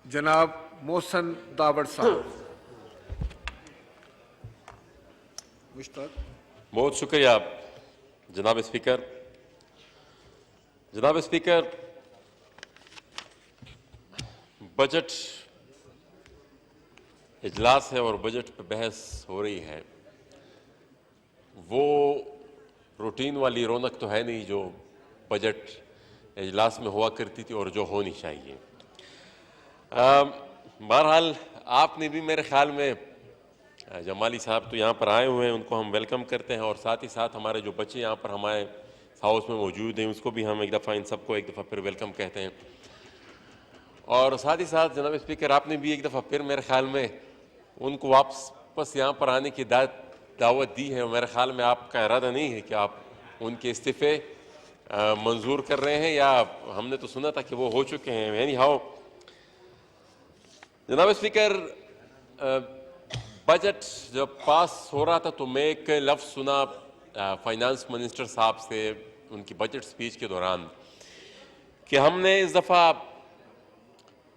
जनाब मोहसन दावड़ साहब। मुश्ताक। बहुत शुक्रिया जनाब स्पीकर। जनाब स्पीकर, बजट इजलास है और बजट पर बहस हो रही है। वो रूटीन वाली रौनक तो है नहीं जो बजट इजलास में हुआ करती थी और जो होनी चाहिए। बहरहाल आपने भी मेरे ख्याल में जमाली साहब तो यहाँ पर आए हुए हैं, उनको हम वेलकम करते हैं और साथ ही साथ हमारे जो बच्चे यहाँ पर हमारे हाउस में मौजूद हैं उसको भी हम एक दफ़ा इन सबको एक दफ़ा फिर वेलकम कहते हैं। और साथ ही साथ जनाब स्पीकर, आपने भी एक दफ़ा फिर मेरे ख्याल में उनको वापस यहाँ पर आने की दावत दी है और मेरे ख्याल में आपका इरादा नहीं है कि आप उनके इस्तीफ़े मंजूर कर रहे हैं, या हमने तो सुना था कि वो हो चुके हैं। एनी हाउ जनाब स्पीकर, बजट जब पास हो रहा था तो मैं एक लफ्ज़ सुना फाइनेंस मिनिस्टर साहब से उनकी बजट स्पीच के दौरान कि हमने इस दफ़ा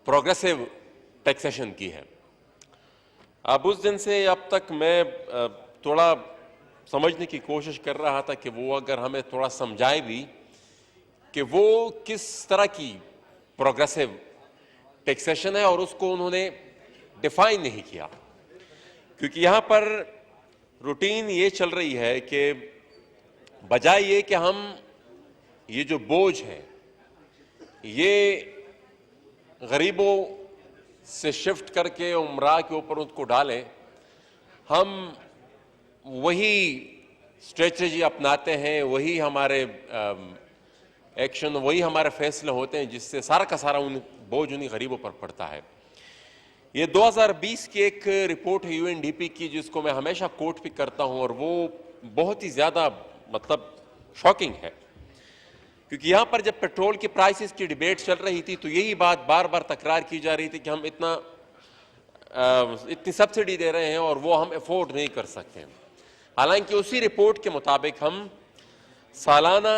प्रोग्रेसिव टैक्सेशन की है। अब उस दिन से अब तक मैं थोड़ा समझने की कोशिश कर रहा था कि वो अगर हमें थोड़ा समझाए भी कि वो किस तरह की प्रोग्रेसिव टैक्सेशन है, और उसको उन्होंने डिफाइन नहीं किया। क्योंकि यहाँ पर रूटीन ये चल रही है कि बजाय ये कि हम ये जो बोझ है ये गरीबों से शिफ्ट करके उमरा के ऊपर उसको डालें, हम वही स्ट्रेटजी अपनाते हैं, वही हमारे एक्शन, वही हमारे फैसले होते हैं जिससे सारा का सारा उन बोझ उन्हीं गरीबों पर पड़ता है। ये 2020 की एक रिपोर्ट है यूएनडीपी की, जिसको मैं हमेशा कोट भी करता हूं, और वो बहुत ही ज़्यादा मतलब शॉकिंग है। क्योंकि यहाँ पर जब पेट्रोल की प्राइसेस की डिबेट चल रही थी तो यही बात बार बार तकरार की जा रही थी कि हम इतनी सब्सिडी दे रहे हैं और वो हम अफोर्ड नहीं कर सकते। हालांकि उसी रिपोर्ट के मुताबिक हम सालाना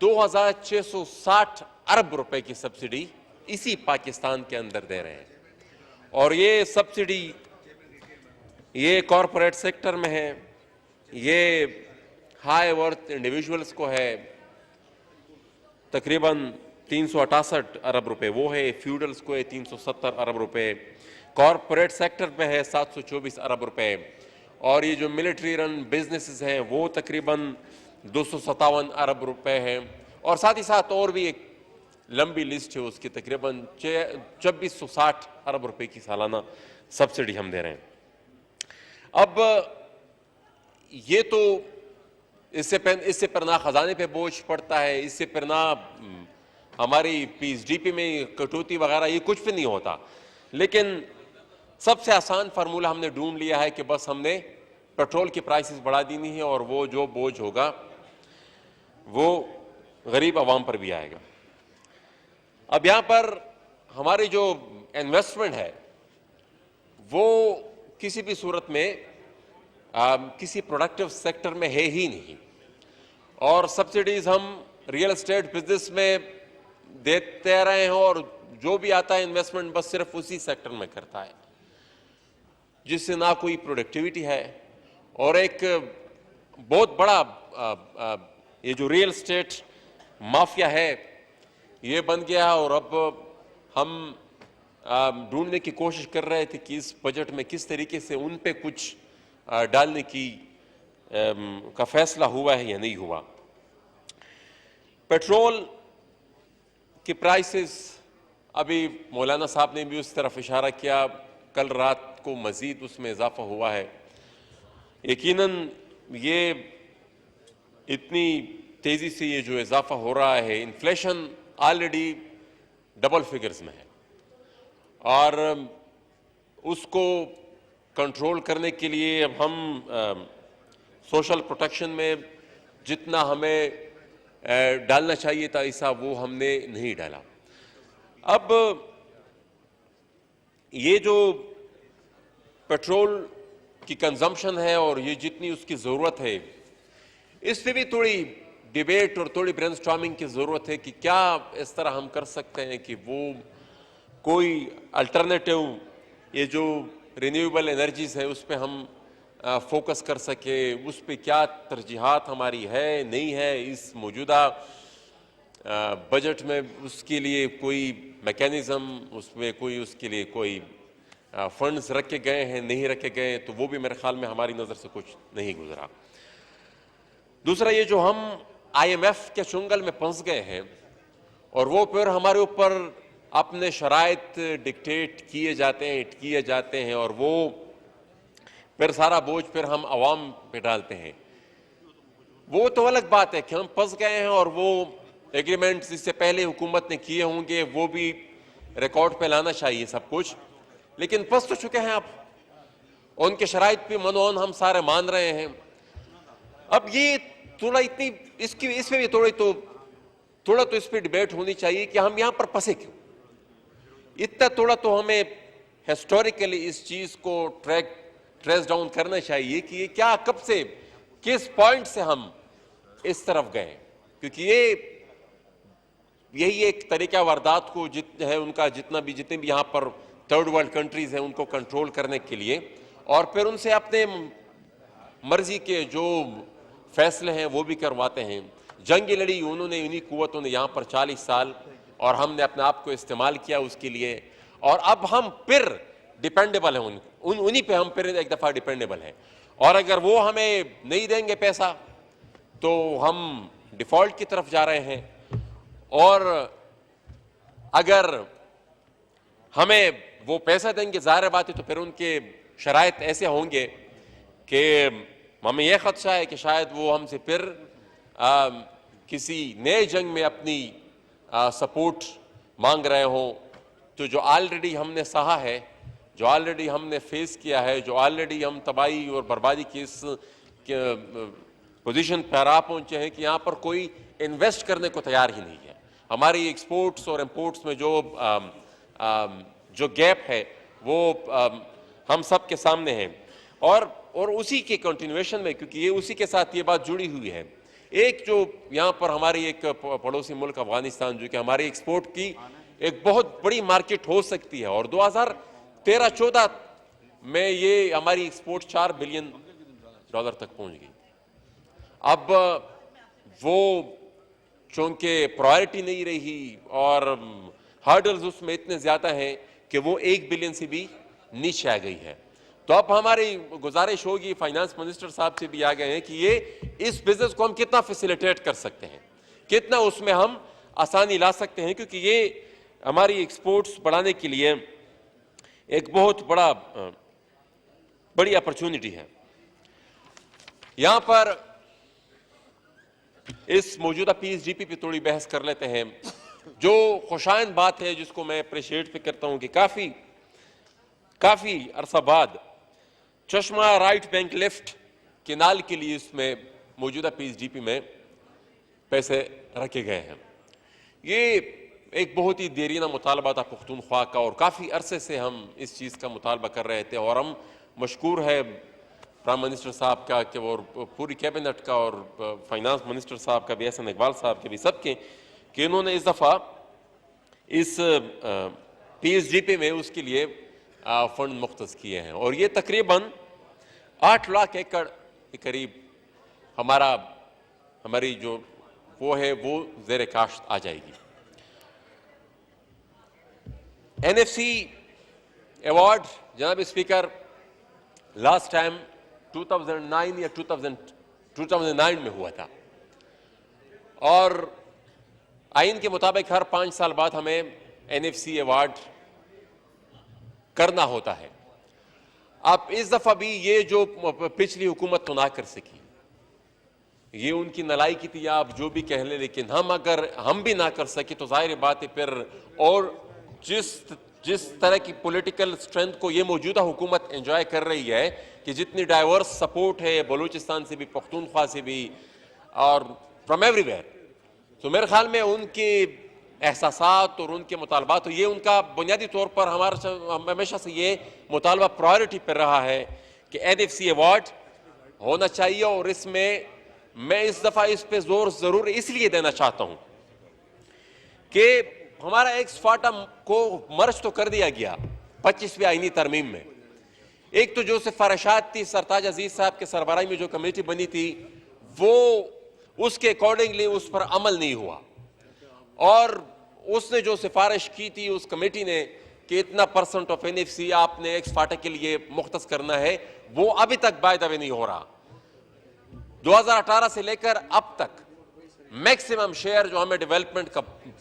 2660 अरब रुपए की सब्सिडी इसी पाकिस्तान के अंदर दे रहे हैं, और ये सब्सिडी ये कॉरपोरेट सेक्टर में है, ये हाई वर्थ इंडिविजुअल्स को है तकरीबन 368 अरब रुपए वो है, फ्यूडल्स को है 370 अरब रुपए, कॉरपोरेट सेक्टर पे है 724 अरब रुपए, और ये जो मिलिट्री रन बिजनेसेस हैं वो तकरीबन 257 अरब रुपए हैं, और साथ ही साथ और भी एक लंबी लिस्ट है उसकी तकरीबन 2660 अरब रुपए की सालाना सब्सिडी हम दे रहे हैं। अब ये तो इससे पर ना खजाने पे बोझ पड़ता है, इससे पर ना हमारी पीएसडीपी में कटौती वगैरह ये कुछ भी नहीं होता, लेकिन सबसे आसान फार्मूला हमने ढूंढ लिया है कि बस हमने पेट्रोल की प्राइसेस बढ़ा देनी है और वो जो बोझ होगा वो गरीब आवाम पर भी आएगा। अब यहां पर हमारी जो इन्वेस्टमेंट है वो किसी भी सूरत में किसी प्रोडक्टिव सेक्टर में है ही नहीं, और सब्सिडीज हम रियल एस्टेट बिजनेस में देते रहे हैं और जो भी आता है इन्वेस्टमेंट बस सिर्फ उसी सेक्टर में करता है, जिससे ना कोई प्रोडक्टिविटी है, और एक बहुत बड़ा ये जो रियल एस्टेट माफिया है ये बन गया। और अब हम ढूंढने की कोशिश कर रहे थे कि इस बजट में किस तरीके से उन पे कुछ डालने की का फैसला हुआ है या नहीं हुआ। पेट्रोल की प्राइसेस, अभी मौलाना साहब ने भी उस तरफ इशारा किया, कल रात को मजीद उसमें इजाफा हुआ है। यकीनन ये इतनी तेजी से ये जो इजाफा हो रहा है, इन्फ्लेशन ऑलरेडी डबल फिगर्स में है, और उसको कंट्रोल करने के लिए अब हम सोशल प्रोटेक्शन में जितना हमें डालना चाहिए था ऐसा वो हमने नहीं डाला। अब ये जो पेट्रोल की कंजम्पशन है और ये जितनी उसकी ज़रूरत है, इस पे भी थोड़ी डिबेट और थोड़ी ब्रेनस्टॉर्मिंग की ज़रूरत है कि क्या इस तरह हम कर सकते हैं कि वो कोई अल्टरनेटिव ये जो रिन्यूएबल एनर्जीज है उस पर हम फोकस कर सके, उस पर क्या तरजीहात हमारी है नहीं है इस मौजूदा बजट में, उसके लिए कोई मैकेनिज्म, उसमें कोई उसके लिए कोई फंड्स रखे गए हैं नहीं रखे गए, तो वो भी मेरे ख्याल में हमारी नज़र से कुछ नहीं गुजरा। दूसरा, ये जो हम IMF के चुंगल में फंस गए हैं और वो फिर हमारे ऊपर अपने शराइत डिक्टेट किए जाते हैं और वो फिर सारा बोझ फिर हम आवाम पे डालते हैं, वो तो अलग बात है कि हम फंस गए हैं और वो एग्रीमेंट्स जिससे पहले हुकूमत ने किए होंगे वो भी रिकॉर्ड पे लाना चाहिए सब कुछ, लेकिन फंस तो चुके हैं आप, उनके शराइत पे मनोन हम सारे मान रहे हैं। अब ये थोड़ा इतनी इसमें भी थोड़ा तो इस पर डिबेट होनी चाहिए कि हम यहाँ पर फंसे क्यों। इतना थोड़ा तो हमें हिस्टोरिकली इस चीज को ट्रेस डाउन करना चाहिए कि ये क्या, कब से, किस पॉइंट से हम इस तरफ गए, क्योंकि यही एक तरीका वारदात को जितने भी यहाँ पर थर्ड वर्ल्ड कंट्रीज हैं उनको कंट्रोल करने के लिए और फिर उनसे अपने मर्जी के जो फैसले हैं वो भी करवाते हैं। जंग लड़ी उन्होंने, उन्हीं कुव्वतों ने यहाँ पर 40 साल, और हमने अपने आप को इस्तेमाल किया उसके लिए, और अब हम फिर डिपेंडेबल हैं उन्हीं पे हम फिर एक दफ़ा डिपेंडेबल हैं, और अगर वो हमें नहीं देंगे पैसा तो हम डिफॉल्ट की तरफ जा रहे हैं, और अगर हमें वो पैसा देंगे जाहिर बात है तो फिर उनके शराइत ऐसे होंगे कि हमें यह खदशा है कि शायद वो हमसे फिर किसी नए जंग में अपनी सपोर्ट मांग रहे हों। तो जो ऑलरेडी हमने सहा है, जो ऑलरेडी हमने फेस किया है, जो ऑलरेडी हम तबाही और बर्बादी की इस पोजीशन पर आ पहुंचे हैं कि यहाँ पर कोई इन्वेस्ट करने को तैयार ही नहीं है। हमारी एक्सपोर्ट्स और इंपोर्ट्स में जो गैप है वो हम सब के सामने है, और उसी के कंटिन्यूएशन में, क्योंकि ये उसी के साथ ये बात जुड़ी हुई है, एक जो यहाँ पर हमारी एक पड़ोसी मुल्क अफगानिस्तान जो कि हमारी एक्सपोर्ट की एक बहुत बड़ी मार्केट हो सकती है, और 2013-14 में ये हमारी एक्सपोर्ट $4 बिलियन तक पहुंच गई। अब वो चूंकि प्रायोरिटी नहीं रही और हर्डल्स उसमें इतने ज्यादा हैं कि वो 1 बिलियन से भी नीचे आ गई है। तो अब हमारी गुजारिश होगी, फाइनेंस मिनिस्टर साहब से भी आ गए हैं कि ये इस बिजनेस को हम कितना फैसिलिटेट कर सकते हैं, कितना उसमें हम आसानी ला सकते हैं, क्योंकि ये हमारी एक्सपोर्ट्स बढ़ाने के लिए एक बहुत बड़ी अपॉर्चुनिटी है। यहां पर इस मौजूदा PSDP पे थोड़ी बहस कर लेते हैं। जो खुशाइन बात है जिसको मैं अप्रिशिएट भी करता हूं कि काफी अरसा बाद चश्मा राइट बैंक लेफ्ट केनाल के लिए इसमें मौजूदा PSDP में पैसे रखे गए हैं। ये एक बहुत ही देरीना मुतालबा था पुख्तूनख्वा का, और काफ़ी अरसे से हम इस चीज़ का मुतालबा कर रहे थे, और हम मशकूर है प्राइम मिनिस्टर साहब का कि और पूरी कैबिनेट का और फाइनेंस मिनिस्टर साहब का भी, एहसन इकबाल साहब के भी, सबके, कि इन्होंने इस दफ़ा इस PSDP में उसके लिए फंड मुख्तस किए हैं, और ये तकरीबन 8 लाख एकड़ के करीब हमारी जो वो है वो ज़ेर काश्त आ जाएगी। NFC अवार्ड जनाब स्पीकर लास्ट टाइम 2009 या 2009 में हुआ था, और आइन के मुताबिक हर 5 साल बाद हमें NFC अवार्ड करना होता है। अब इस दफा भी ये जो पिछली हुकूमत तो ना कर सकी, ये उनकी नलायकी थी, आप जो भी कह लें, लेकिन अगर हम भी ना कर सके तो जाहिर बात है फिर, और जिस तरह की पॉलिटिकल स्ट्रेंथ को ये मौजूदा हुकूमत एंजॉय कर रही है कि जितनी डाइवर्स सपोर्ट है बलूचिस्तान से भी, पख्तूनख्वा से भी, और फ्रॉम एवरीवेयर, तो मेरे ख्याल में उनके एहसासात और उनके मुतालबात, तो ये उनका बुनियादी तौर पर हमेशा से ये मुतालबा प्रायोरिटी पर रहा है कि NFC अवार्ड होना चाहिए, और इसमें मैं इस दफ़ा इस पे जोर ज़रूर इसलिए देना चाहता हूँ कि हमारा एक्स फाटा को मर्ज तो कर दिया गया 25वीं आईनी तरमीम में। एक तो जो सिफारिशात थी सरताज अजीज साहब के सरबराही में जो कमेटी बनी थी वो उसके अकॉर्डिंगली उस पर अमल नहीं हुआ, और उसने जो सिफारिश की थी उस कमेटी ने कि इतना % ऑफ NFC आपने एक्स फाटा के लिए मुख्तस करना है, वो अभी तक बाय द वे नहीं हो रहा। 2018 से लेकर अब तक मैक्सिमम शेयर जो हमें डेवलपमेंट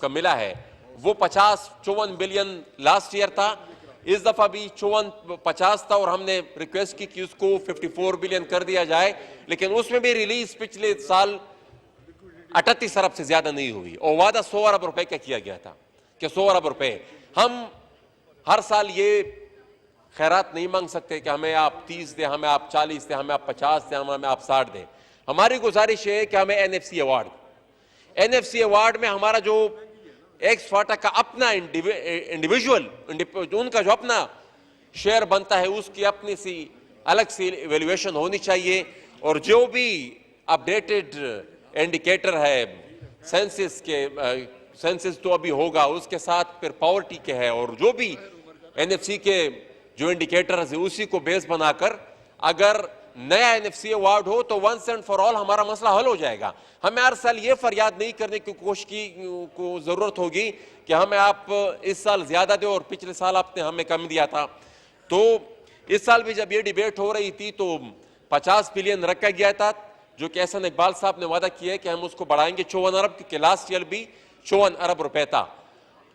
का मिला है वो 54 बिलियन लास्ट ईयर था, इस दफा भी 50 था, और हमने रिक्वेस्ट की कि उसको 54 बिलियन कर दिया जाए, लेकिन उसमें भी रिलीज पिछले साल 38 अरब से ज्यादा नहीं हुई, और वादा 100 अरब रुपए का किया गया था कि 100 अरब रुपए। हम हर साल ये खैरात नहीं मांग सकते कि हमें आप 30 दे, हमें आप 40 दे, हमें आप 50 दे, हमें आप 60 दे। हमारी गुजारिश है कि हमें NFC अवार्ड में हमारा जो एक्स फाटा का अपना इंडिविजुअल उनका जो अपना शेयर बनता है उसकी अपनी सी अलग सी इवेल्युएशन होनी चाहिए, और जो भी अपडेटेड इंडिकेटर है सेंसस तो अभी होगा, उसके साथ फिर पॉवर्टी के है, और जो भी NFC के जो इंडिकेटर है उसी को बेस बनाकर अगर नया NFC अवार्ड हो तो वंस एंड फॉर ऑल हमारा मसला हल हो जाएगा। हमें हर साल ये फरियाद नहीं करने की कोशिश को जरूरत होगी कि हमें आप इस साल ज्यादा दो और पिछले साल आपने हमें कम दिया था। तो इस साल भी जब ये डिबेट हो रही थी तो 50 बिलियन रखा गया था, जो कि एहसन इकबाल साहब ने वादा किया है कि हम उसको बढ़ाएंगे 54 अरब, क्योंकि लास्ट ईयर भी 54 अरब रुपए था।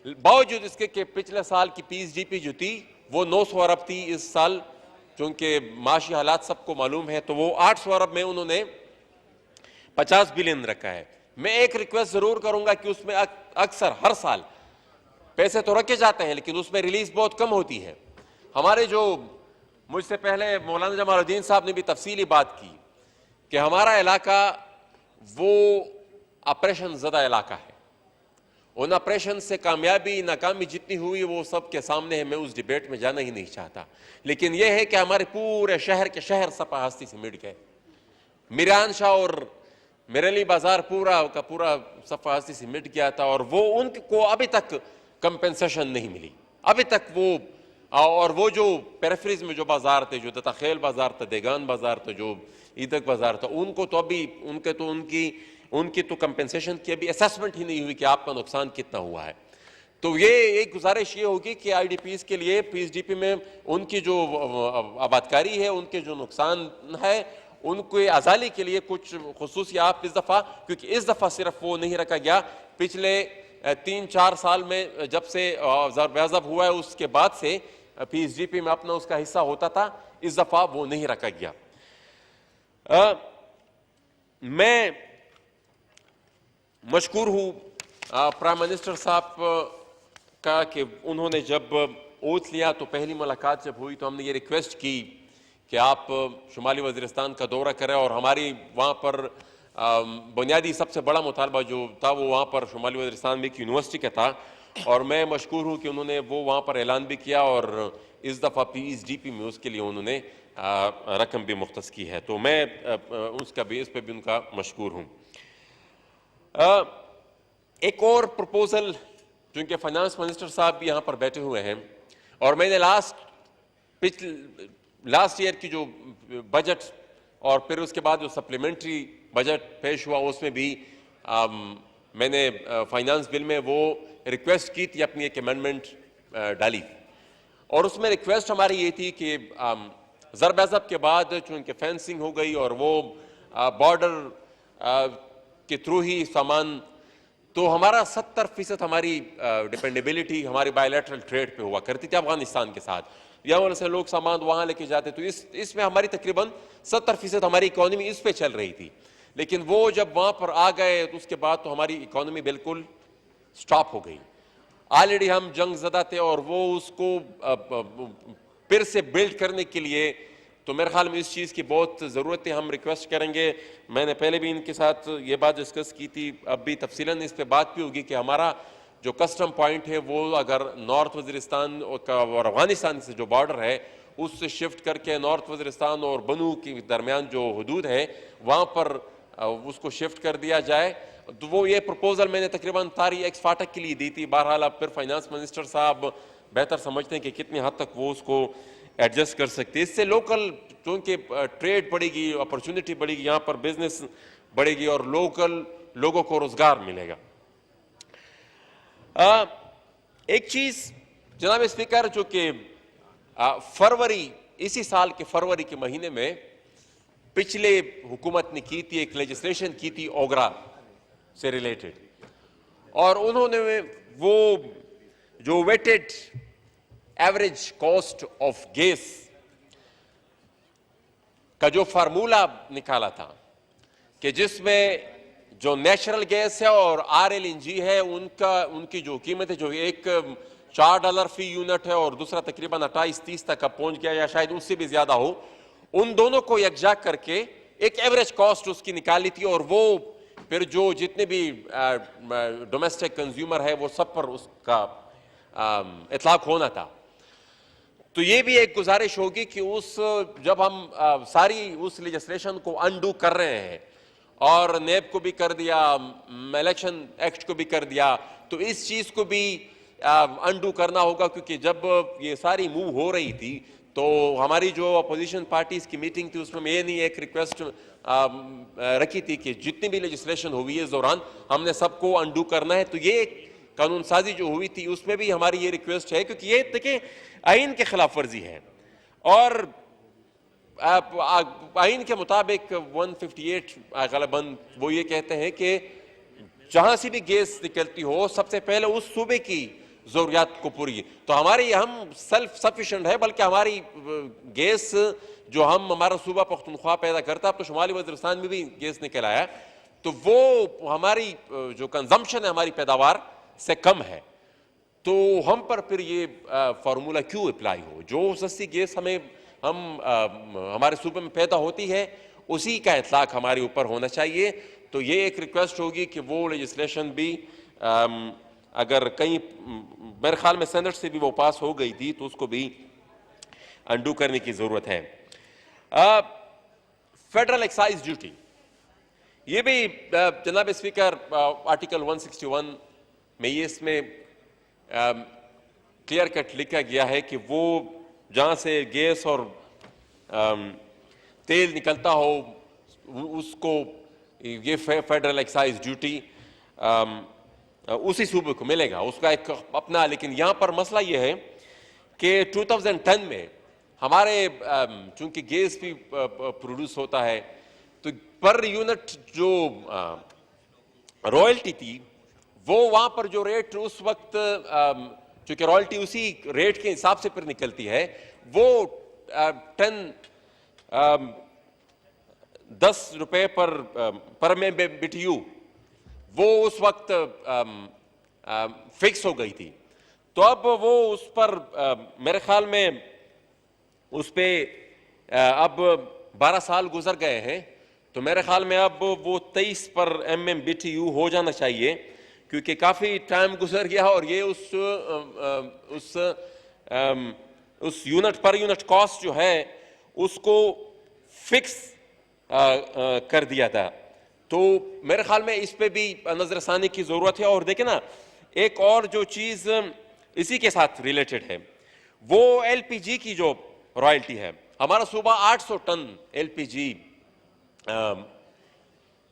बावजूद इसके कि पिछले साल की PSDP जो थी वो 900 अरब थी, इस साल चूंकि माशी हालात सबको मालूम है तो वो 800 अरब में उन्होंने 50 बिलियन रखा है। मैं एक रिक्वेस्ट जरूर करूंगा कि उसमें अक्सर हर साल पैसे तो रखे जाते हैं लेकिन उसमें रिलीज बहुत कम होती है। हमारे जो मुझसे पहले मौलाना जमालुद्दीन साहब ने भी तफसीली बात की कि हमारा इलाका वो ऑपरेशन ज़दा इलाका है, उन ऑपरेशन से कामयाबी नाकामी जितनी हुई वो सबके सामने है, मैं उस डिबेट में जाना ही नहीं चाहता। लेकिन यह है कि हमारे पूरे शहर के शहर सपा हस्ती से मिट गए। मिरान शाह और मिरली बाजार पूरा का पूरा सफा हस्ती से मिट गया था, और वो उनको अभी तक कंपेंसेशन नहीं मिली अभी तक। वो और वो जो पेरिफेरीज में जो बाजार थे, जो दताखेल बाजार था, देगान बाजार था, जो ईदक बाजार था, उनको तो अभी उनकी तो कंपेंसेशन की अभी असेसमेंट ही नहीं हुई कि आपका नुकसान कितना हुआ है। तो ये एक गुजारिश ये होगी कि IDPs के लिए PSDP में उनकी जो आबादकारी है, उनके जो नुकसान है, उनके अजाली के लिए कुछ खुसूसी आप इस दफ़ा, क्योंकि इस दफ़ा सिर्फ वो नहीं रखा गया, पिछले 3-4 साल में जब से ज़रब हुआ है उसके बाद से PSDP में अपना उसका हिस्सा होता था, इस दफ़ा वो नहीं रखा गया। मैं मशकूर हूँ प्राइम मिनिस्टर साहब का कि उन्होंने जब ओथ लिया तो पहली मुलाकात जब हुई तो हमने ये रिक्वेस्ट की कि आप शुमाली वज़ीरिस्तान का दौरा करें, और हमारी वहाँ पर बुनियादी सबसे बड़ा मुतालबा जो था वो वहाँ पर शुमाली वज़ीरिस्तान में एक यूनिवर्सिटी का था, और मैं मशकूर हूँ कि उन्होंने वो वहाँ पर ऐलान भी किया और इस दफ़ा PSDP में उसके लिए उन्होंने रकम भी मुख्तस की है। तो मैं उसका बेस पे भी उनका मशकूर हूँ। एक और प्रपोजल, क्योंकि फाइनेंस मिनिस्टर साहब भी यहाँ पर बैठे हुए हैं, और मैंने लास्ट ईयर की जो बजट और फिर उसके बाद जो सप्लीमेंट्री बजट पेश हुआ उसमें भी मैंने फाइनेंस बिल में वो रिक्वेस्ट की थी, अपनी एक अमेंडमेंट डाली, और उसमें रिक्वेस्ट हमारी ये थी कि ज़रब के बाद चूँकि फेंसिंग हो गई और वो बॉर्डर के थ्रू ही सामान, तो हमारा 70% हमारी डिपेंडेबिलिटी हमारी बायलैटरल ट्रेड पे हुआ करती थी अफगानिस्तान के साथ, यहाँ से लोग सामान वहाँ लेके जाते, तो इसमें हमारी तकरीबन 70% हमारी इकोनॉमी इस पे चल रही थी। लेकिन वो जब वहाँ पर आ गए तो उसके बाद तो हमारी इकोनॉमी बिल्कुल स्टॉप हो गई। ऑलरेडी हम जंग ज़दा थे और वो उसको फिर से बिल्ड करने के लिए तो मेरे ख्याल में इस चीज़ की बहुत ज़रूरत है। हम रिक्वेस्ट करेंगे, मैंने पहले भी इनके साथ ये बात डिस्कस की थी, अब भी तफसीलन इस पर बात भी होगी कि हमारा जो कस्टम पॉइंट है वो अगर नॉर्थ वज़ीरिस्तान और अफगानिस्तान से जो बॉर्डर है उससे शिफ्ट करके नॉर्थ वज़ीरिस्तान और बनू के दरमियान जो हदूद है वहाँ पर उसको शिफ्ट कर दिया जाए। तो वो ये प्रपोजल मैंने तकरीबन तारी एक्स फाटक के लिए दी थी। बहरहाल अब फिर फाइनेंस मिनिस्टर साहब बेहतर समझते हैं कि कितनी हद तक वो उसको एडजस्ट कर सकते हैं। इससे लोकल चूंकि ट्रेड बढ़ेगी, अपॉर्चुनिटी बढ़ेगी, यहाँ पर बिजनेस बढ़ेगी और लोकल लोगों को रोजगार मिलेगा। एक चीज जनाब स्पीकर, जो कि फरवरी, इसी साल के फरवरी के महीने में पिछले हुकूमत ने की थी, एक लेजिस्लेशन की थी ओगरा से रिलेटेड, और उन्होंने वो जो weighted average cost of gas का जो फार्मूला निकाला था कि जिसमें जो नेचुरल गैस है और RLNG है उनकी जो कीमत है, जो एक $4 फी यूनिट है और दूसरा तकरीबन 28-30 तक पहुंच गया या शायद उससे भी ज्यादा हो, उन दोनों को यकजा करके एक एवरेज कॉस्ट उसकी निकाली थी और वो फिर जो जितने भी डोमेस्टिक कंज्यूमर है वो सब पर उसका इतलाक होना था। तो ये भी एक गुजारिश होगी कि जब हम सारी उस लेजिस्लेशन को अनडू कर रहे हैं और नेब को भी कर दिया, इलेक्शन एक्ट को भी कर दिया, तो इस चीज को भी अनडू करना होगा, क्योंकि जब ये सारी मूव हो रही थी तो हमारी जो अपोजिशन पार्टीज की मीटिंग थी उसमें ये नहीं एक रिक्वेस्ट रखी थी कि जितनी भी लेजिस्लेशन हुई है इस दौरान हमने सबको अनडू करना है। तो ये कानून साजी जो हुई थी उसमें भी हमारी ये रिक्वेस्ट है, क्योंकि ये देखिए आइन के खिलाफ वर्जी है और आइन के मुताबिक 158 गलबन वो ये कहते हैं कि जहां से भी गैस निकलती हो सबसे पहले उस सूबे की जरूरियात को पूरी। तो हमारी हम सेल्फ सफिशिएंट है, बल्कि हमारी गैस जो हमारा सूबा पख्तूनख्वा पैदा करता है, अब तो शुमाली वजीरिस्तान में भी गैस निकल आया, तो वो हमारी जो कंजम्पशन है हमारी पैदावार से कम है। तो हम पर फिर ये फार्मूला क्यों अप्लाई हो? जो सस्ती गैस हमारे सूबे में पैदा होती है उसी का इतलाक हमारे ऊपर होना चाहिए। तो ये एक रिक्वेस्ट होगी कि वो लेजिस्लेशन भी अगर कहीं मेरे ख्याल में सेनेट से भी वो पास हो गई थी तो उसको भी अंडू करने की जरूरत है। फेडरल एक्साइज ड्यूटी, ये भी जनाब स्पीकर आर्टिकल 161 में ये इसमें क्लियर कट लिखा गया है कि वो जहां से गैस और तेल निकलता हो उसको ये फेडरल एक्साइज ड्यूटी उसी सूबे को मिलेगा, उसका एक अपना। लेकिन यहां पर मसला ये है कि 2010 में हमारे चूंकि गैस भी प्रोड्यूस होता है तो पर यूनिट जो रॉयल्टी थी वो वहां पर जो रेट उस वक्त, चूंकि रॉयल्टी उसी रेट के हिसाब से फिर निकलती है, वो 10 रुपए पर BTU वो उस वक्त फिक्स हो गई थी। तो अब वो उस पर मेरे ख्याल में उस पे अब 12 साल गुजर गए हैं, तो मेरे ख्याल में अब वो 23 पर MMBTU हो जाना चाहिए, क्योंकि काफी टाइम गुजर गया और ये उस यूनिट पर यूनिट कॉस्ट जो है उसको फिक्स कर दिया था। तो मेरे ख्याल में इस पे भी नजरसानी की जरूरत है। और देखें ना, एक और जो चीज इसी के साथ रिलेटेड है वो LPG की जो रॉयल्टी है। हमारा सूबा 800 टन LPG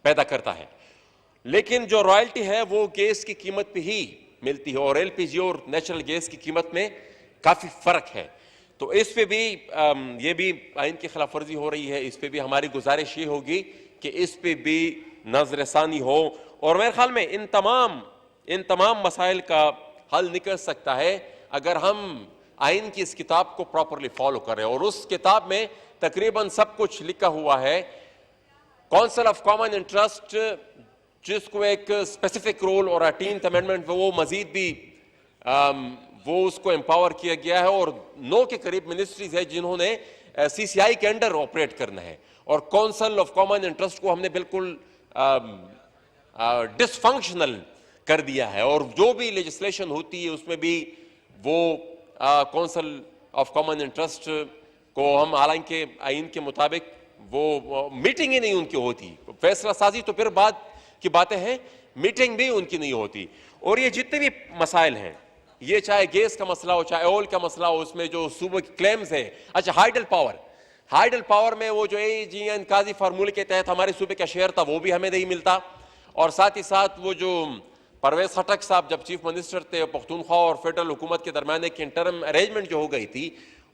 पैदा करता है, लेकिन जो रॉयल्टी है वो गैस की कीमत पे ही मिलती है और LPG और नेचुरल गैस की कीमत में काफी फर्क है। तो इस पे भी ये भी आइन की खिलाफ वर्जी हो रही है। इस पे भी हमारी गुजारिश ये होगी कि इस पे भी नजरसानी हो और मेरे ख्याल में इन तमाम मसाइल का हल निकल सकता है अगर हम आइन की इस किताब को प्रॉपरली फॉलो करें। और उस किताब में तकरीबन सब कुछ लिखा हुआ है। काउंसिल ऑफ कॉमन इंटरेस्ट, जिसको एक स्पेसिफिक रोल और 18th अमेंडमेंट वो मजीद भी वो उसको एम्पावर किया गया है और 9 के करीब मिनिस्ट्रीज है जिन्होंने CCI के अंडर ऑपरेट करना है। और काउंसिल ऑफ कॉमन इंटरेस्ट को हमने बिल्कुल डिसफंक्शनल कर दिया है और जो भी लेजिस्लेशन होती है उसमें भी वो काउंसिल ऑफ कॉमन इंटरेस्ट को हम, हालांकि आइन के मुताबिक वो मीटिंग ही नहीं उनकी होती, फैसला साजी तो फिर बाद की बातें हैं, मीटिंग भी उनकी नहीं होती। और ये जितने भी मसाइल हैं, ये चाहे गैस का मसला हो, चाहे ऑयल का मसला हो, उसमें जो सूबे की क्लेम्स है, अच्छा हाइडल पावर में वो जो AGN काजी फार्मूले के तहत हमारे सूबे का शेयर था वो भी हमें नहीं मिलता। और साथ ही साथ वो जो परवेज खटक साहब जब चीफ मिनिस्टर थे, पख्तूनख्वा और फेडरल हुकूमत के दरमियान एक इंटरम अरेंजमेंट जो हो गई थी,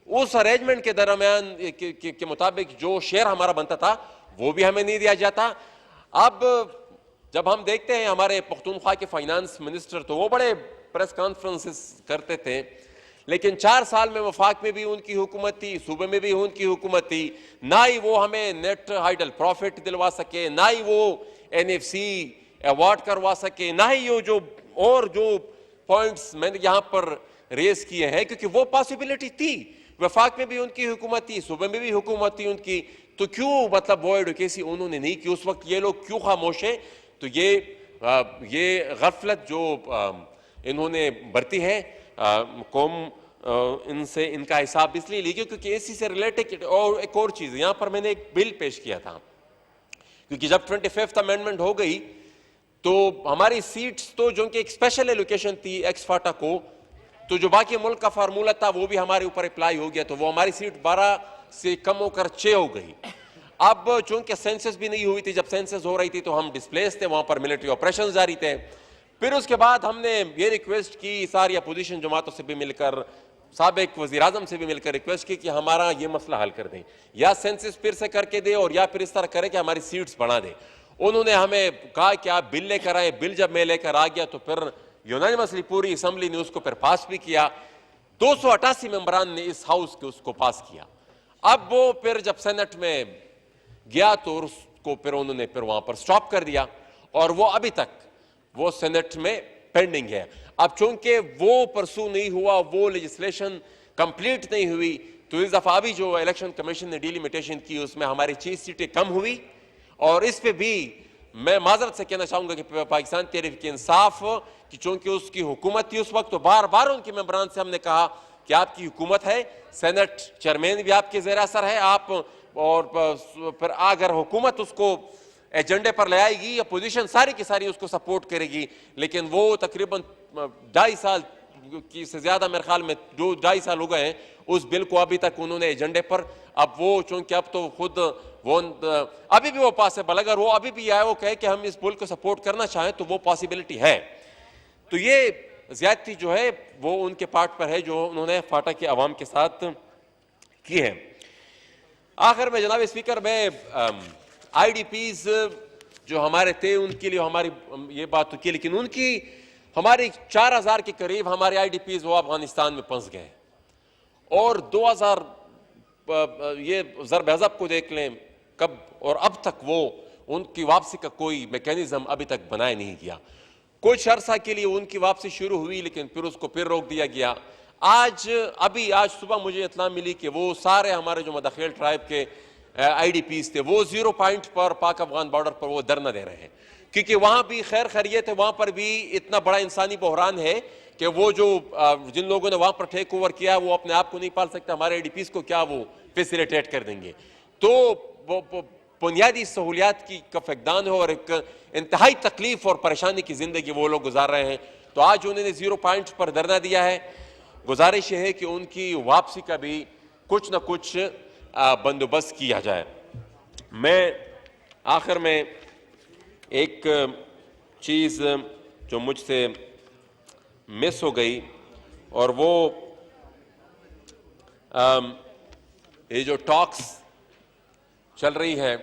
उस अरेंजमेंट के दरमियान के मुताबिक जो शेयर हमारा बनता था वो भी हमें नहीं दिया जाता। अब जब हम देखते हैं हमारे पख्तूनख्वा के फाइनेंस मिनिस्टर, तो वो बड़े प्रेस कॉन्फ्रेंसेस करते थे, लेकिन 4 साल में वफाक में भी उनकी हुकूमत थी, सूबे में भी उनकी हुकूमत थी, ना ही वो हमें नेट हाइडल प्रॉफिट दिलवा सके, ना ही वो NFC अवार्ड करवा सके, ना ही ये जो और जो पॉइंट्स मैंने यहाँ पर रेस किए हैं, क्योंकि वो पॉसिबिलिटी थी। वफाक में भी उनकी हुकूमत थी, सूबे में भी हुकूमत थी उनकी, तो क्यों मतलब वो एडवोकेसी उन्होंने नहीं की उस वक्त? ये लोग क्यों खामोश हैं? तो ये गफलत जो इन्होंने बरती है, कौम इनसे इनका हिसाब इसलिए लीजिए क्योंकि इसी से रिलेटेड। और एक और चीज़, यहाँ पर मैंने एक बिल पेश किया था, क्योंकि जब 25th अमेंडमेंट हो गई तो हमारी सीट्स तो जो कि एक स्पेशल एलोकेशन थी एक्स फाटा को, तो जो बाकी मुल्क का फार्मूला था वो भी हमारे ऊपर अप्लाई हो गया, तो वो हमारी सीट 12 से कम होकर 6 हो गई। अब चूंकि सेंसस भी नहीं हुई थी, जब सेंसस हो रही थी तो हम डिस्प्लेस थे, वहां पर मिलिट्री ऑपरेशन जारी थे। फिर उसके बाद हमने ये रिक्वेस्ट की सारी अपोजिशन जमातों से भी मिलकर, साबिक वज़ीर आज़म से भी मिलकर रिक्वेस्ट की कि हमारा ये मसला हल कर दें, या सेंसस फिर से करके दे और या फिर इस तरह करें कि हमारी सीट्स बढ़ा दें। उन्होंने हमें कहा कि आप बिल लेकर आए। बिल जब मैं लेकर आ गया तो फिर यूनानिमसली पूरी असम्बली ने उसको फिर पास भी किया। 288 मेंबरान ने इस हाउस के उसको पास किया। अब वो फिर जब सेनेट में गया तो उसको फिर उन्होंने फिर वहां पर स्टॉप कर दिया और वो अभी तक वो सेनेट में पेंडिंग है। अब चूंकि वो परसू नहीं हुआ, वो लेजिस्लेशन कंप्लीट नहीं हुई, तो इस दफा अभी जो इलेक्शन कमीशन ने डिलिमिटेशन की उसमें हमारी 6 सीटें कम हुई। और इस पे भी मैं माजरत से कहना चाहूंगा कि पाकिस्तान तहरीक इंसाफ कि चूंकि उसकी हुकूमत थी उस वक्त, तो बार बार उनके मेंबरान से हमने कहा कि आपकी हुकूमत है, सेनेट चेयरमैन भी आपके ज़ेर असर है, आप और फिर अगर हुकूमत उसको एजेंडे पर ले आएगी, अपोजिशन सारी की सारी उसको सपोर्ट करेगी। लेकिन वो तकरीबन 2.5 साल की से ज्यादा मेरे ख्याल में 2.5 साल हो गए हैं उस बिल को अभी तक उन्होंने एजेंडे पर। अब वो चूंकि अब तो खुद वो अभी भी वो पॉसिबल, अगर वो अभी भी आए वो कहे कि हम इस बिल को सपोर्ट करना चाहें तो वो पॉसिबिलिटी है। तो ये ज्यादती जो है वो उनके पार्ट पर है जो उन्होंने फाटा के अवाम के साथ की है। आखिर में जनाब स्पीकर, मैं IDPs जो हमारे थे उनके लिए हमारी ये बात तो की, लेकिन उनकी हमारी 4000 के करीब हमारे IDPs वो अफगानिस्तान में फंस गए और 2000 ये ज़रब हज़ब को देख लें कब, और अब तक वो उनकी वापसी का कोई मैकेनिज्म अभी तक बनाया नहीं गया। कुछ अरसा के लिए उनकी वापसी शुरू हुई लेकिन फिर उसको फिर रोक दिया गया। आज सुबह मुझे इत्तला मिली कि वो सारे हमारे जो मदाखिल ट्राइब के IDPs थे वो 0 पॉइंट पर पाक अफगान बॉर्डर पर वो धरना दे रहे हैं, क्योंकि वहां भी खैर खैरियत है, वहां पर भी इतना बड़ा इंसानी बहरान है कि वो जो जिन लोगों ने वहां पर टेक ओवर किया वो अपने आप को नहीं पाल सकते, हमारे IDPs को क्या वो फैसिलिटेट कर देंगे। तो वो बुनियादी सहूलियात की का फकदान है और एक इंतहाई तकलीफ और परेशानी की जिंदगी वो लोग गुजार रहे हैं। तो आज उन्होंने 0 पॉइंट पर धरना दिया है। गुजारिश है कि उनकी वापसी का भी कुछ ना कुछ बंदोबस्त किया जाए। मैं आखिर में एक चीज़ जो मुझसे मिस हो गई और वो ये जो टॉक्स चल रही है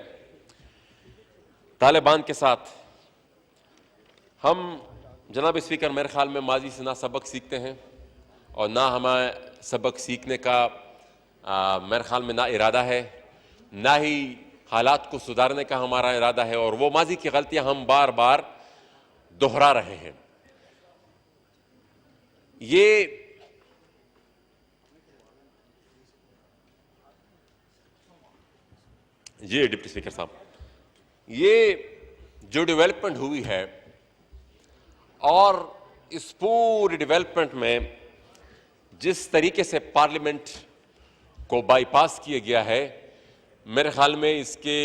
तालिबान के साथ, हम जनाब स्पीकर मेरे ख्याल में माजी से ना सबक सीखते हैं और ना हमें सबक सीखने का मेरे ख्याल में ना इरादा है, ना ही हालात को सुधारने का हमारा इरादा है, और वो माजी की गलतियां हम बार बार दोहरा रहे हैं। ये डिप्टी स्पीकर साहब, ये जो डेवलपमेंट हुई है और इस पूरी डेवलपमेंट में जिस तरीके से पार्लियामेंट को बाईपास किया गया है, मेरे ख्याल में इसके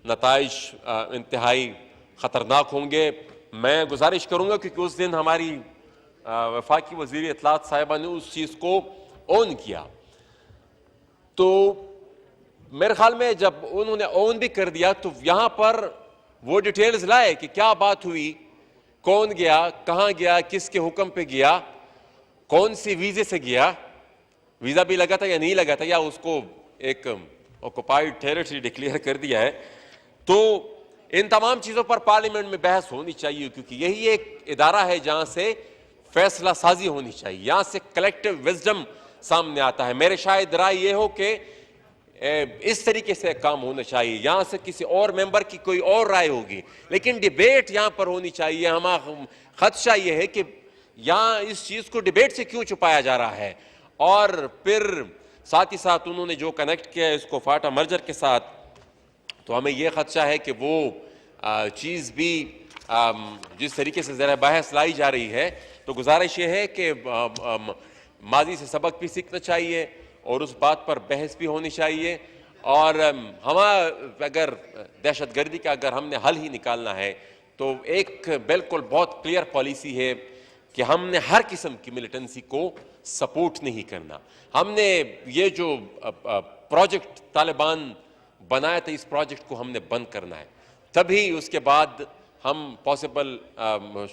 नताइज इंतहाई ख़तरनाक होंगे। मैं गुजारिश करूँगा क्योंकि उस दिन हमारी वफाकी वज़ीर इत्तलात साहिबा ने उस चीज़ को ऑन किया, तो मेरे ख्याल में जब उन्होंने ऑन भी कर दिया तो यहाँ पर वो डिटेल्स लाए कि क्या बात हुई, कौन गया, कहाँ गया, किसके हुक्म पे गया, कौन सी वीज़े से गया, वीज़ा भी लगा था या नहीं लगा था, या उसको एक ऑक्युपाइड टेरिटरी डिक्लेयर कर दिया है। तो इन तमाम चीज़ों पर पार्लियामेंट में बहस होनी चाहिए क्योंकि यही एक इदारा है जहाँ से फैसला साजी होनी चाहिए, यहाँ से कलेक्टिव विजडम सामने आता है। मेरे शायद राय ये हो कि इस तरीके से काम होना चाहिए, यहाँ से किसी और मेंबर की कोई और राय होगी, लेकिन डिबेट यहाँ पर होनी चाहिए। हमारा खदशा ये है कि यहाँ इस चीज़ को डिबेट से क्यों छुपाया जा रहा है। और फिर साथ ही साथ उन्होंने जो कनेक्ट किया है इसको फाटा मर्जर के साथ, तो हमें यह खदशा है कि वो चीज़ भी जिस तरीके से ज़रा बहस लाई जा रही है, तो गुजारिश ये है कि माजी से सबक भी सीखना चाहिए और उस बात पर बहस भी होनी चाहिए। और अगर दहशतगर्दी का अगर हमने हल ही निकालना है तो एक बिल्कुल बहुत क्लियर पॉलिसी है कि हमने हर किस्म की मिलिटेंसी को सपोर्ट नहीं करना। हमने ये जो प्रोजेक्ट तालिबान बनाया था, इस प्रोजेक्ट को हमने बंद करना है, तभी उसके बाद हम पॉसिबल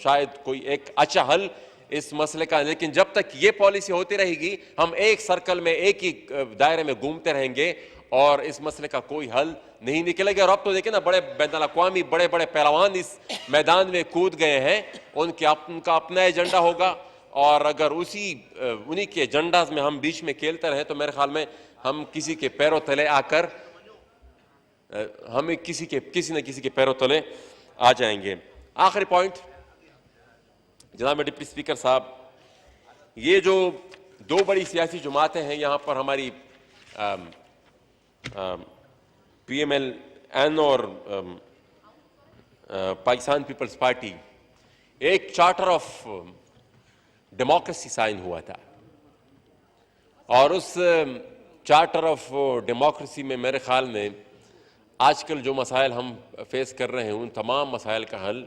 शायद कोई एक अच्छा हल इस मसले का। लेकिन जब तक ये पॉलिसी होती रहेगी हम एक सर्कल में, एक ही दायरे में घूमते रहेंगे और इस मसले का कोई हल नहीं निकलेगा। और अब तो देखिए ना, बड़े बैनुल-अक़वामी बड़े बड़े पहलवान इस मैदान में कूद गए हैं, उनका अपना एजेंडा होगा, और अगर उन्हीं के एजेंडाज में हम बीच में खेलते रहें तो मेरे ख्याल में हम किसी के पैरों तले आकर हमें किसी न किसी के पैरों तले आ जाएंगे। आखिरी पॉइंट जनाब डिप्टी स्पीकर साहब, ये जो दो बड़ी सियासी जमातें हैं यहाँ पर, हमारी PMLN और पाकिस्तान पीपल्स पार्टी, एक चार्टर ऑफ डेमोक्रेसी साइन हुआ था और उस चार्टर ऑफ डेमोक्रेसी में मेरे ख्याल में आजकल जो मसाइल हम फेस कर रहे हैं उन तमाम मसाइल का हल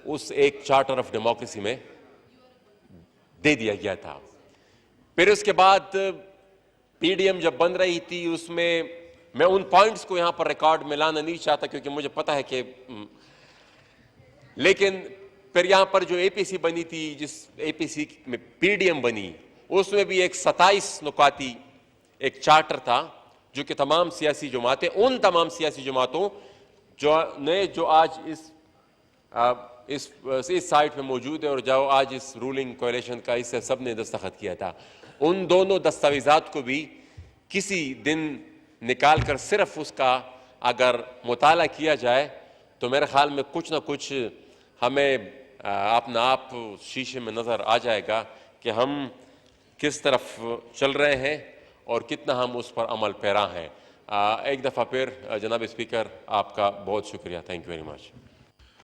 उस एक चार्टर ऑफ डेमोक्रेसी में दे दिया गया था। फिर उसके बाद PDM जब बन रही थी उसमें मैं उन पॉइंट्स को यहां पर रिकॉर्ड में लाना नहीं चाहता क्योंकि मुझे पता है कि, लेकिन फिर यहां पर जो APC बनी थी, जिस APC में PDM बनी, उसमें भी एक 27 नुकाती एक चार्टर था जो कि तमाम सियासी जमातें, उन तमाम सियासी जमातों जो आज इस साइट में मौजूद है और जो आज इस रूलिंग कोalition का इससे सब ने दस्तखत किया था, उन दोनों दस्तावेजात को भी किसी दिन निकाल कर सिर्फ उसका अगर मुताला किया जाए तो मेरे ख्याल में कुछ ना कुछ हमें अपना आप शीशे में नज़र आ जाएगा कि हम किस तरफ चल रहे हैं और कितना हम उस पर अमल पैरा हैं। एक दफ़ा फिर जनाब स्पीकर आपका बहुत शुक्रिया। Thank you very much.